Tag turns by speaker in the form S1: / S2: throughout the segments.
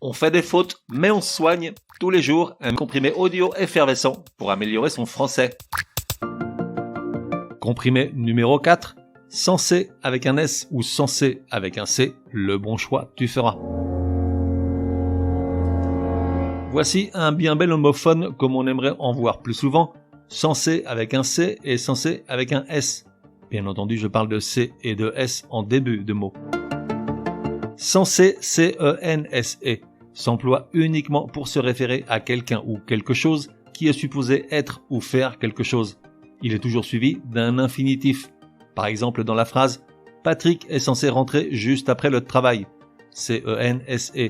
S1: On fait des fautes, mais on se soigne. Tous les jours, un comprimé audio effervescent pour améliorer son français. Comprimé numéro 4. Sans C avec un S ou sans C avec un C, le bon choix tu feras. Voici un bien bel homophone comme on aimerait en voir plus souvent. Sans C avec un C et sans C avec un S. Bien entendu, je parle de C et de S en début de mot. Censé, C-E-N-S-E, s'emploie uniquement pour se référer à quelqu'un ou quelque chose qui est supposé être ou faire quelque chose. Il est toujours suivi d'un infinitif. Par exemple, dans la phrase « Patrick est censé rentrer juste après le travail », C-E-N-S-E.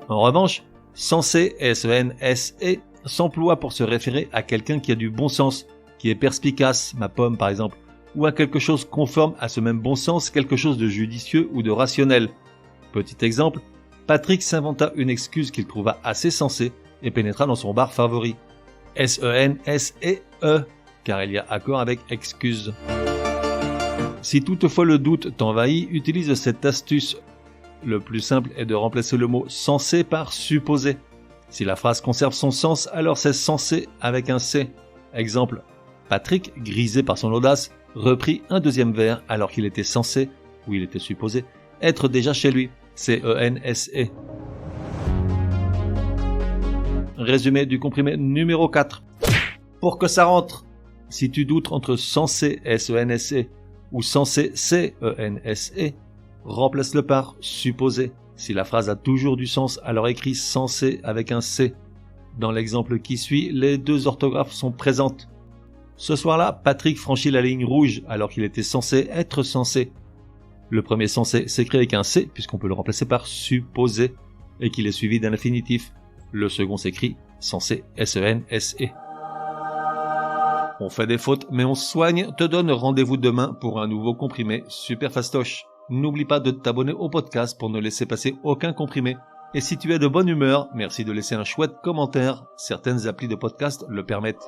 S1: En revanche, censé, S-E-N-S-E, s'emploie pour se référer à quelqu'un qui a du bon sens, qui est perspicace, ma pomme par exemple, ou à quelque chose conforme à ce même bon sens, quelque chose de judicieux ou de rationnel. Petit exemple, Patrick s'inventa une excuse qu'il trouva assez sensée et pénétra dans son bar favori. S-E-N-S-E-E, car il y a accord avec excuse. Si toutefois le doute t'envahit, utilise cette astuce. Le plus simple est de remplacer le mot censé par supposé. Si la phrase conserve son sens, alors c'est censé avec un C. Exemple, Patrick, grisé par son audace, reprit un deuxième verre alors qu'il était censé, ou il était supposé, être déjà chez lui. C-E-N-S-E. Résumé du comprimé numéro 4. Pour que ça rentre, si tu doutes entre censé, S-E-N-S-E, ou censé, C-E-N-S-E, remplace-le par supposé. Si la phrase a toujours du sens, alors écris censé avec un C. Dans l'exemple qui suit, les deux orthographes sont présentes. Ce soir-là, Patrick franchit la ligne rouge alors qu'il était censé être censé. Le premier censé s'écrit avec un C puisqu'on peut le remplacer par supposé et qu'il est suivi d'un infinitif. Le second s'écrit censé, S-E-N-S-E. On fait des fautes mais on se soigne, te donne rendez-vous demain pour un nouveau comprimé super fastoche. N'oublie pas de t'abonner au podcast pour ne laisser passer aucun comprimé. Et si tu es de bonne humeur, merci de laisser un chouette commentaire. Certaines applis de podcast le permettent.